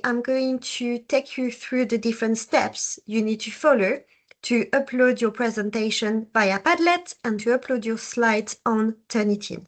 I'm going to take you through the different steps you need to follow to upload your presentation via Padlet and to upload your slides on Turnitin.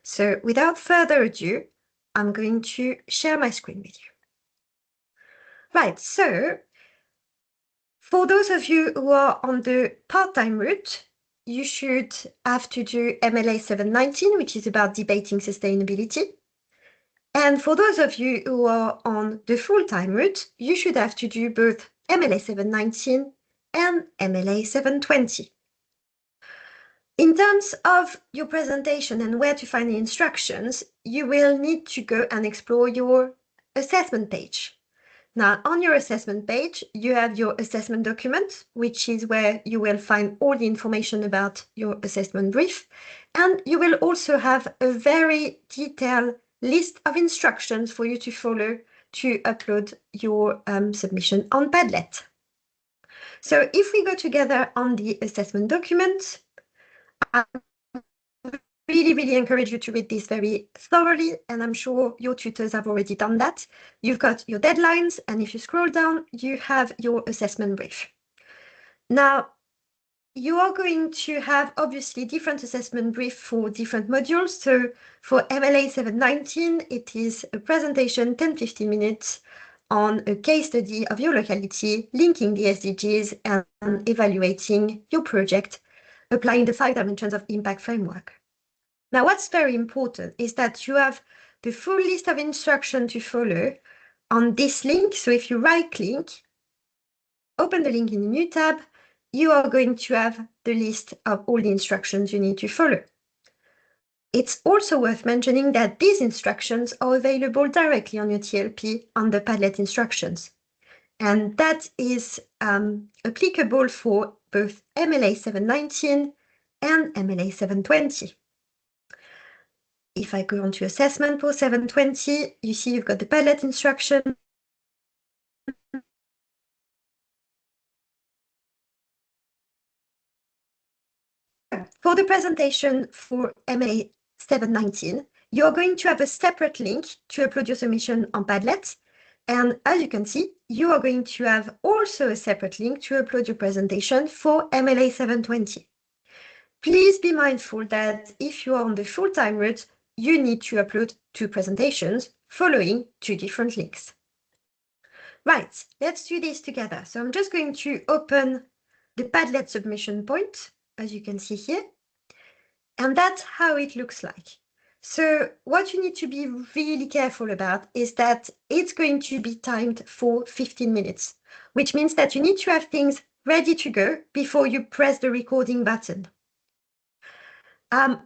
So without further ado, I'm going to share my screen with you. Right, so for those of you who are on the part-time route, you should have to do MLA719, which is about debating sustainability. And for those of you who are on the full-time route, you should have to do both MLA719 and MLA720. In terms of your presentation and where to find the instructions, you will need to go and explore your assessment page. Now, on your assessment page, you have your assessment document, which is where you will find all the information about your assessment brief. And you will also have a very detailed list of instructions for you to follow to upload your submission on Padlet. So if we go together on the assessment document, I really encourage you to read this very thoroughly, and I'm sure your tutors have already done that. You've got your deadlines, and if you scroll down, you have your assessment brief. Now, you are going to have obviously different assessment brief for different modules. So for MLA 719, it is a presentation, 10-15 minutes on a case study of your locality, linking the SDGs and evaluating your project, applying the 5 dimensions of impact framework. Now, what's very important is that you have the full list of instructions to follow on this link. So if you right-click, open the link in the new tab, you are going to have the list of all the instructions you need to follow. It's also worth mentioning that these instructions are available directly on your TLP under Padlet instructions. And that is applicable for both MLA 719 and MLA 720. If I go on to assessment for 720, you see you've got the Padlet instruction. For the presentation for MLA 719, you're going to have a separate link to upload your submission on Padlet. And as you can see, you are going to have also a separate link to upload your presentation for MLA 720. Please be mindful that if you are on the full-time route, you need to upload 2 presentations following 2 different links. Right, let's do this together. So I'm just going to open the Padlet submission point, as you can see here. And that's how it looks like. So what you need to be really careful about is that it's going to be timed for 15 minutes, which means that you need to have things ready to go before you press the recording button.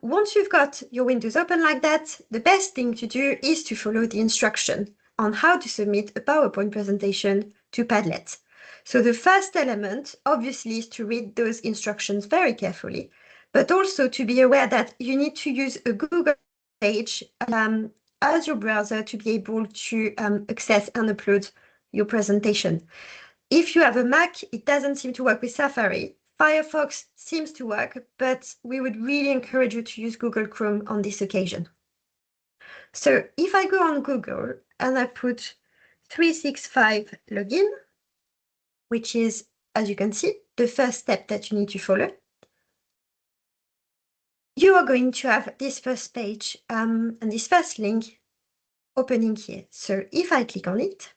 Once you've got your windows open like that, the best thing to do is to follow the instruction on how to submit a PowerPoint presentation to Padlet. So the first element, obviously, is to read those instructions very carefully, but also to be aware that you need to use a Google page as your browser to be able to access and upload your presentation. If you have a Mac, it doesn't seem to work with Safari. Firefox seems to work, but we would really encourage you to use Google Chrome on this occasion. So if I go on Google and I put 365 login, which is, as you can see, the first step that you need to follow, you are going to have this first page and this first link opening here. So if I click on it,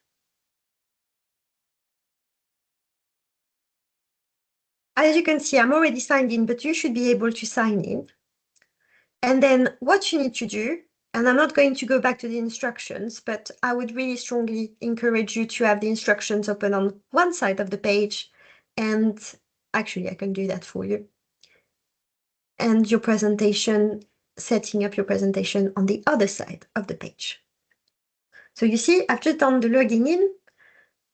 as you can see, I'm already signed in, but you should be able to sign in. And then what you need to do, and I'm not going to go back to the instructions, but I would really strongly encourage you to have the instructions open on one side of the page. And actually, I can do that for you. And your presentation, setting up your presentation on the other side of the page. So you see, I've just done the logging in,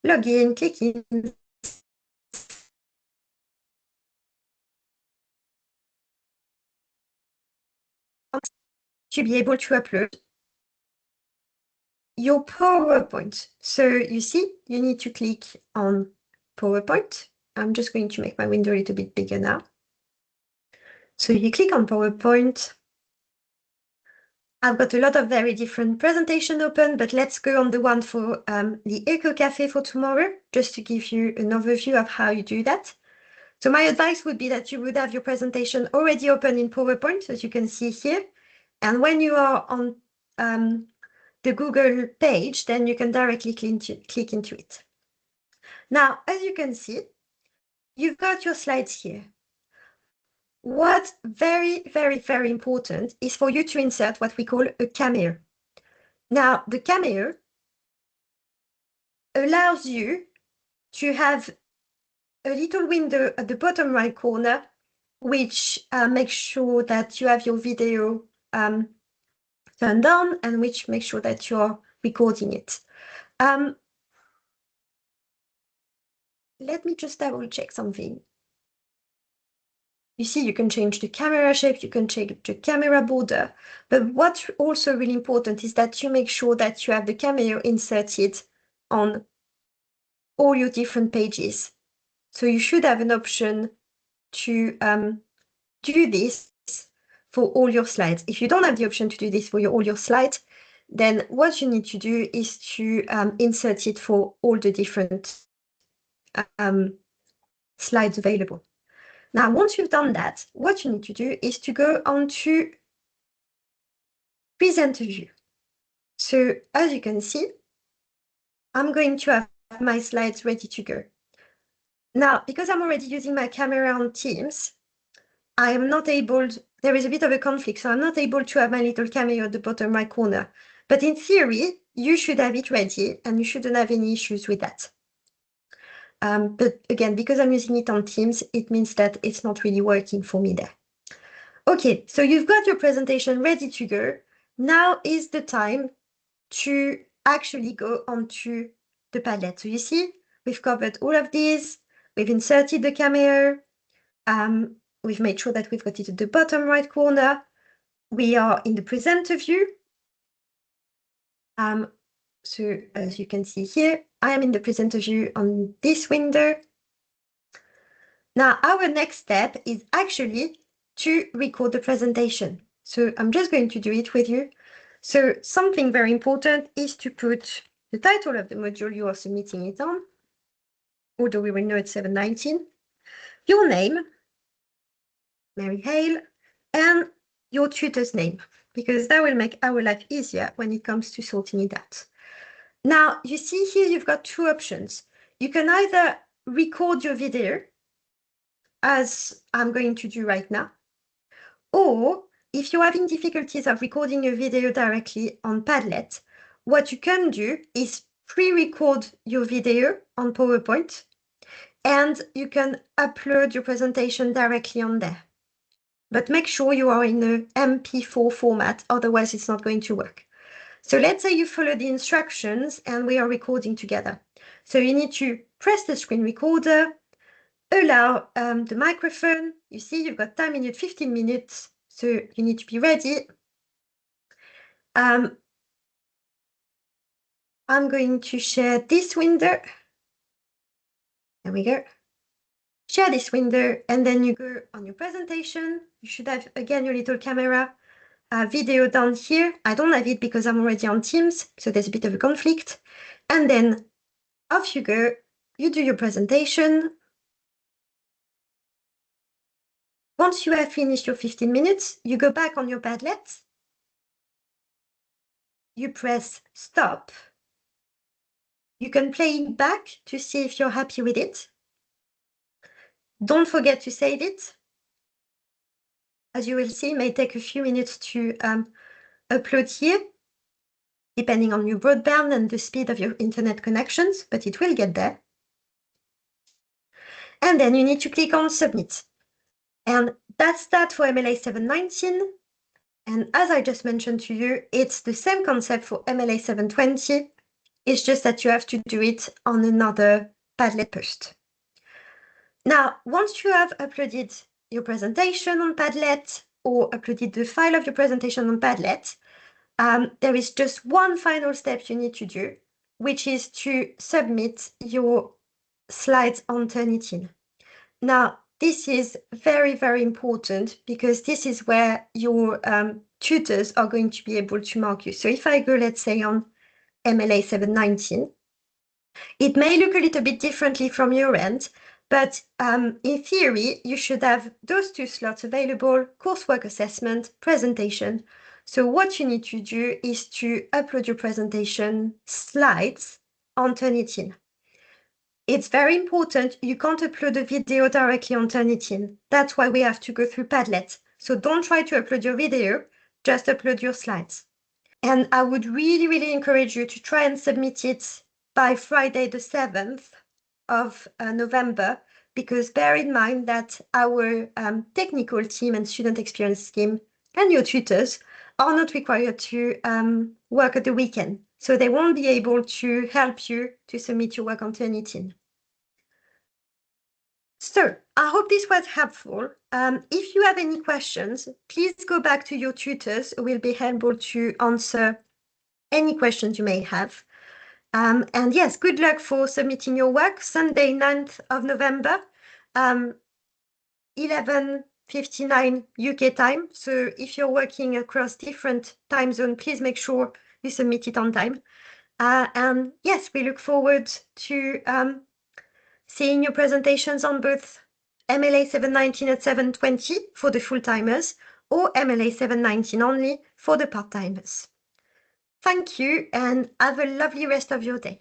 login, click in. To be able to upload your PowerPoint. So you see, you need to click on PowerPoint. I'm just going to make my window a little bit bigger now. So you click on PowerPoint. I've got a lot of very different presentation open, but let's go on the one for the Eco Cafe for tomorrow, just to give you an overview of how you do that. So my advice would be that you would have your presentation already open in PowerPoint, as you can see here. And when you are on the Google page, then you can directly click into it. Now, as you can see, you've got your slides here. What's very, very, very important is for you to insert what we call a cameo. Now, the cameo allows you to have a little window at the bottom right corner, which makes sure that you have your video turned on and which makes sure that you're recording it. Let me just double check something. You see, you can change the camera shape, you can change the camera border, but what's also really important is that you make sure that you have the cameo inserted on all your different pages. So you should have an option to do this for all your slides. If you don't have the option to do this for all your slides, then what you need to do is to insert it for all the different slides available. Now, once you've done that, what you need to do is to go on to Presenter View. So as you can see, I'm going to have my slides ready to go. Now, because I'm already using my camera on Teams, I am not able, there is a bit of a conflict, so I'm not able to have my little cameo at the bottom right corner. But in theory, you should have it ready and you shouldn't have any issues with that. But again, because I'm using it on Teams, it means that it's not really working for me there. Okay, so you've got your presentation ready to go. Now is the time to actually go onto the Padlet. So you see, we've covered all of these. We've inserted the cameo. We've made sure that we've got it at the bottom right corner. We are in the presenter view. So as you can see here, I am in the presenter view on this window. Now, our next step is actually to record the presentation. So I'm just going to do it with you. So something very important is to put the title of the module you are submitting it on, although we will know it's 719, your name, Marie Hale, and your tutor's name, because that will make our life easier when it comes to sorting it out. Now, you see here, you've got two options. You can either record your video, as I'm going to do right now, or if you're having difficulties of recording your video directly on Padlet, what you can do is pre-record your video on PowerPoint, and you can upload your presentation directly on there. But make sure you are in the MP4 format, otherwise it's not going to work. So let's say you follow the instructions and we are recording together. So you need to press the screen recorder, allow the microphone. You see, you've got time limit 15 minutes, so you need to be ready. I'm going to share this window. There we go. Share this window, and then you go on your presentation. You should have, again, your little camera video down here. I don't have it because I'm already on Teams, so there's a bit of a conflict. And then off you go. You do your presentation. Once you have finished your 15 minutes, you go back on your Padlet. You press stop. You can play it back to see if you're happy with it. Don't forget to save it. As you will see, it may take a few minutes to upload here, depending on your broadband and the speed of your internet connections, but it will get there. And then you need to click on Submit. And that's that for MLA719. And as I just mentioned to you, it's the same concept for MLA720. It's just that you have to do it on another Padlet post. Now, once you have uploaded your presentation on Padlet or uploaded the file of your presentation on Padlet, there is just one final step you need to do, which is to submit your slides on Turnitin. Now, this is very, very important because this is where your tutors are going to be able to mark you. So if I go, let's say, on MLA719, it may look a little bit differently from your end, but in theory, you should have those 2 slots available: coursework assessment, presentation. So what you need to do is to upload your presentation slides on Turnitin. It's very important. You can't upload a video directly on Turnitin. That's why we have to go through Padlet. So don't try to upload your video, just upload your slides. And I would really, really encourage you to try and submit it by Friday the 7th of November, because bear in mind that our technical team and student experience team and your tutors are not required to work at the weekend. So they won't be able to help you to submit your work on Turnitin. So I hope this was helpful. If you have any questions, please go back to your tutors who will be able to answer any questions you may have. And yes, good luck for submitting your work. Sunday, 9th of November, 11:59 UK time. So if you're working across different time zones, please make sure you submit it on time. And yes, we look forward to seeing your presentations on both MLA719 at 7:20 for the full-timers or MLA719 only for the part-timers. Thank you and have a lovely rest of your day.